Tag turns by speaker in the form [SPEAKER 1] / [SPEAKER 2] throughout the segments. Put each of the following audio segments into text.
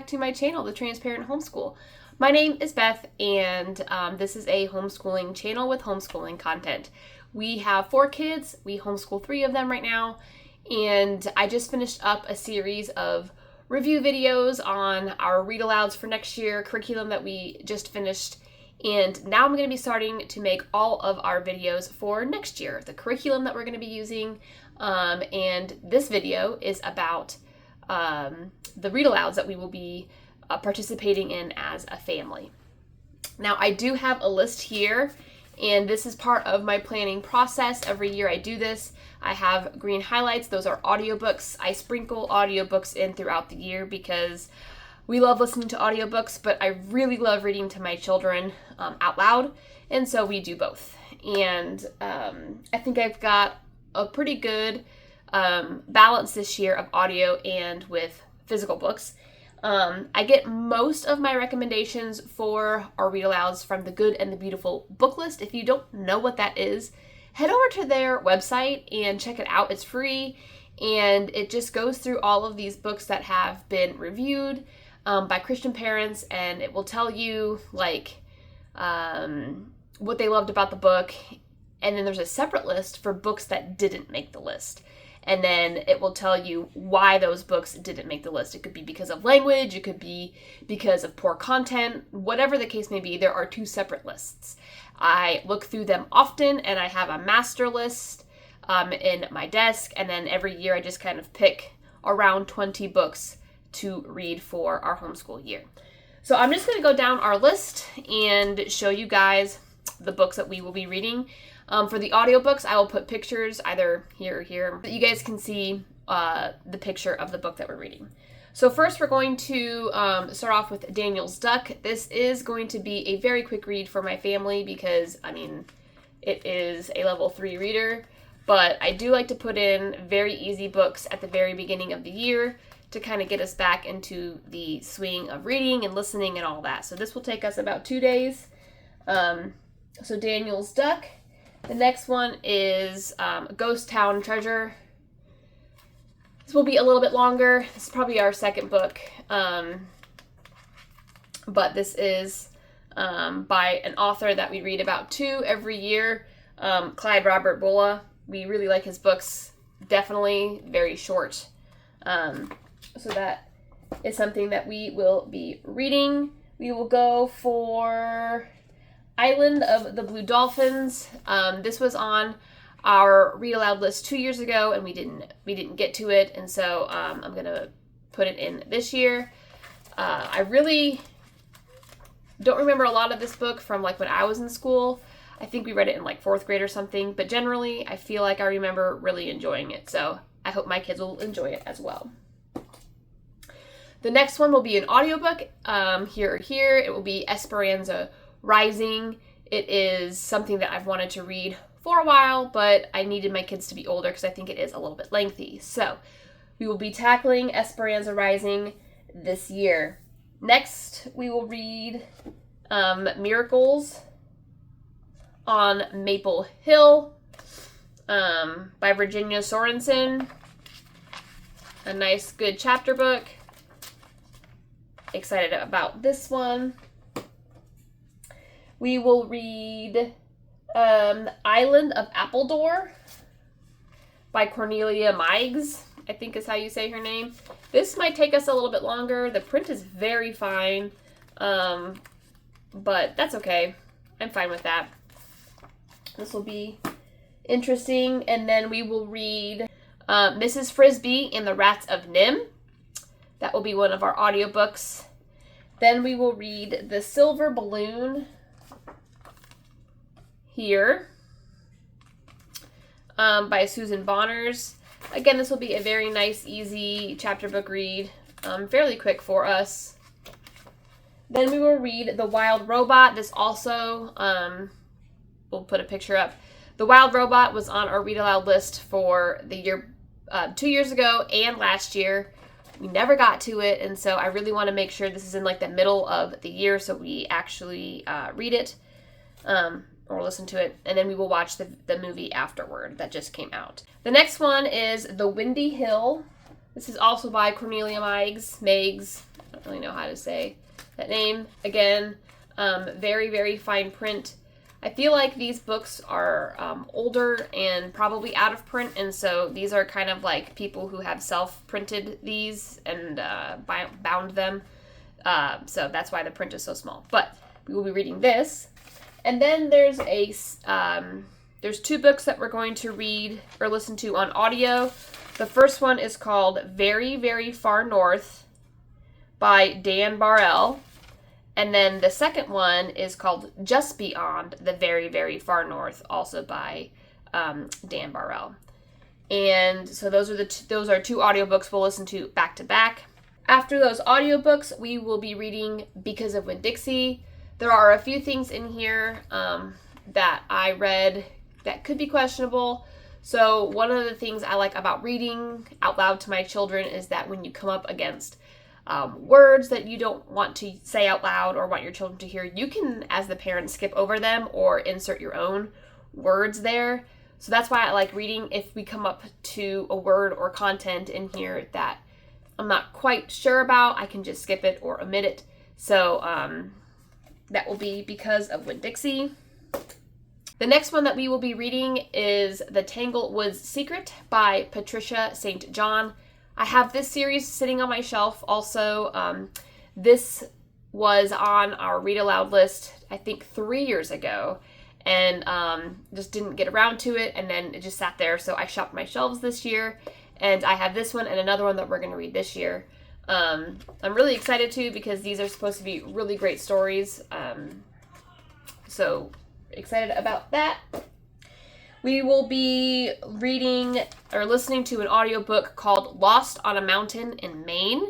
[SPEAKER 1] back to my channel, The Transparent Homeschool. My name is Beth, and this is a homeschooling channel with homeschooling content. We have 4 kids. We homeschool 3 of them right now, and I just finished up a series of review videos on our read alouds for next year, curriculum that we just finished, and now I'm going to be starting to make all of our videos for next year, the curriculum that we're going to be using, and this video is about the read alouds that we will be participating in as a family. Now, I do have a list here, and this is part of my planning process. Every year I do this. I have green highlights. Those are audiobooks. I sprinkle audiobooks in throughout the year because we love listening to audiobooks, but I really love reading to my children out loud, and so we do both. And I think I've got a pretty good balance this year of audio and with physical books. I get most of my recommendations for our read alouds from the Good and the Beautiful book list. If you don't know what that is, head over to their website and check it out. It's free, and it just goes through all of these books that have been reviewed by Christian parents, and it will tell you like what they loved about the book, and then there's a separate list for books that didn't make the list. And then it will tell you why those books didn't make the list. It could be because of language, it could be because of poor content, whatever the case may be. There are 2 separate lists. I look through them often, and I have a master list in my desk, and then every year I just kind of pick around 20 books to read for our homeschool year. So I'm just going to go down our list and show you guys the books that we will be reading. For the audiobooks, I will put pictures either here or here, but you guys can see the picture of the book that we're reading. So first we're going to start off with Daniel's Duck. This is going to be a very quick read for my family because, I mean, it is a level 3 reader, but I do like to put in very easy books at the very beginning of the year to kind of get us back into the swing of reading and listening and all that. So this will take us about 2 days. So Daniel's Duck. The next one is Ghost Town Treasure. This will be a little bit longer. This is probably our second book. But this is by an author that we read about 2 every year, Clyde Robert Bulla. We really like his books. Definitely very short. So that is something that we will be reading. We will go for Island of the Blue Dolphins. This was on our read aloud list 2 years ago, and we didn't get to it, and so I'm gonna put it in this year. I really don't remember a lot of this book from like when I was in school. I think we read it in like 4th grade or something, but generally I feel like I remember really enjoying it, so I hope my kids will enjoy it as well. The next one will be an audiobook. Here it will be Esperanza Rising. It is something that I've wanted to read for a while, but I needed my kids to be older because I think it is a little bit lengthy. So we will be tackling Esperanza Rising this year. Next, we will read Miracles on Maple Hill by Virginia Sorensen. A nice, good chapter book. Excited about this one. We will read Island of Appledore by Cornelia Meigs, I think is how you say her name. This might take us a little bit longer. The print is very fine, but that's okay. I'm fine with that. This will be interesting. And then we will read Mrs. Frisbee and the Rats of Nim. That will be one of our audiobooks. Then we will read The Silver Balloon here by Susan Bonners. Again, this will be a very nice, easy chapter book read, fairly quick for us. Then we will read The Wild Robot. This also, we'll put a picture up. The Wild Robot was on our read aloud list for the year 2 years ago and last year. We never got to it, and so I really want to make sure this is in like the middle of the year so we actually read it or listen to it, and then we will watch the movie afterward that just came out. The next one is The Windy Hill This is also by Cornelia Meigs. I don't really know how to say that name. Again, very, very fine print. I feel like these books are older and probably out of print, and so these are kind of like people who have self-printed these and bound them. So that's why the print is so small. But we will be reading this. And then there's there's 2 books that we're going to read or listen to on audio. The first one is called Very, Very Far North by Dan Barrell. And then the second one is called Just Beyond the Very, Very Far North, also by Dan Barrell. And so those are 2 audiobooks we'll listen to back to back. After those audiobooks, we will be reading Because of Winn-Dixie. There are a few things in here that I read that could be questionable. So one of the things I like about reading out loud to my children is that when you come up against words that you don't want to say out loud or want your children to hear, you can, as the parent, skip over them or insert your own words there. So that's why I like reading. If we come up to a word or content in here that I'm not quite sure about, I can just skip it or omit it. So that will be Because of Winn-Dixie. The next one that we will be reading is The Tanglewoods Secret by Patricia St. John. I have this series sitting on my shelf also. This was on our read aloud list, I think 3 years ago, and just didn't get around to it, and then it just sat there. So I shopped my shelves this year, and I have this one and another one that we're going to read this year. I'm really excited too because these are supposed to be really great stories. So excited about that. We will be reading or listening to an audiobook called Lost on a Mountain in Maine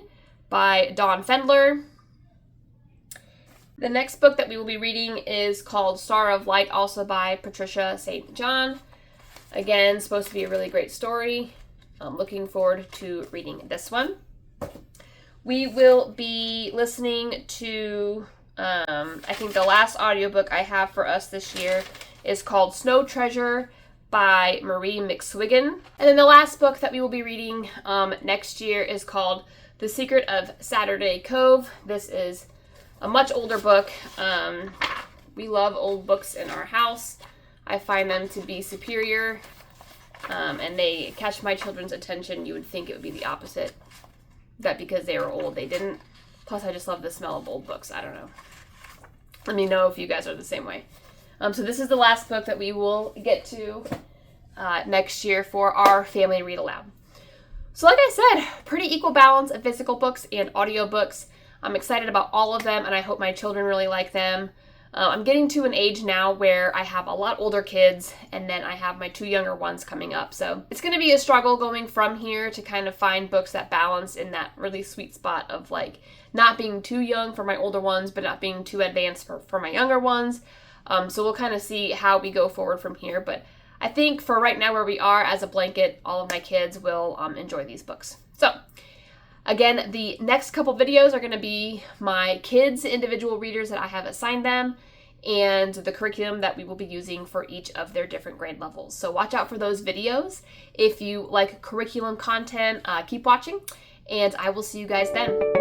[SPEAKER 1] by Dawn Fendler. The next book that we will be reading is called Star of Light, also by Patricia St. John. Again, supposed to be a really great story. I'm looking forward to reading this one. We will be listening to, I think the last audiobook I have for us this year is called Snow Treasure by Marie McSwiggan. And then the last book that we will be reading next year is called The Secret of Saturday Cove. This is a much older book. We love old books in our house. I find them to be superior, and they catch my children's attention. You would think it would be the opposite, that because they were old, they didn't. Plus, I just love the smell of old books. I don't know. Let me know if you guys are the same way. So this is the last book that we will get to next year for our family read aloud. So like I said, pretty equal balance of physical books and audiobooks. I'm excited about all of them, and I hope my children really like them. I'm getting to an age now where I have a lot older kids, and then I have my 2 younger ones coming up. So it's going to be a struggle going from here to kind of find books that balance in that really sweet spot of like not being too young for my older ones, but not being too advanced for my younger ones. So we'll kind of see how we go forward from here. But I think for right now where we are as a blanket, all of my kids will enjoy these books. So again, the next couple videos are going to be my kids' individual readers that I have assigned them and the curriculum that we will be using for each of their different grade levels. So watch out for those videos. If you like curriculum content, keep watching, and I will see you guys then.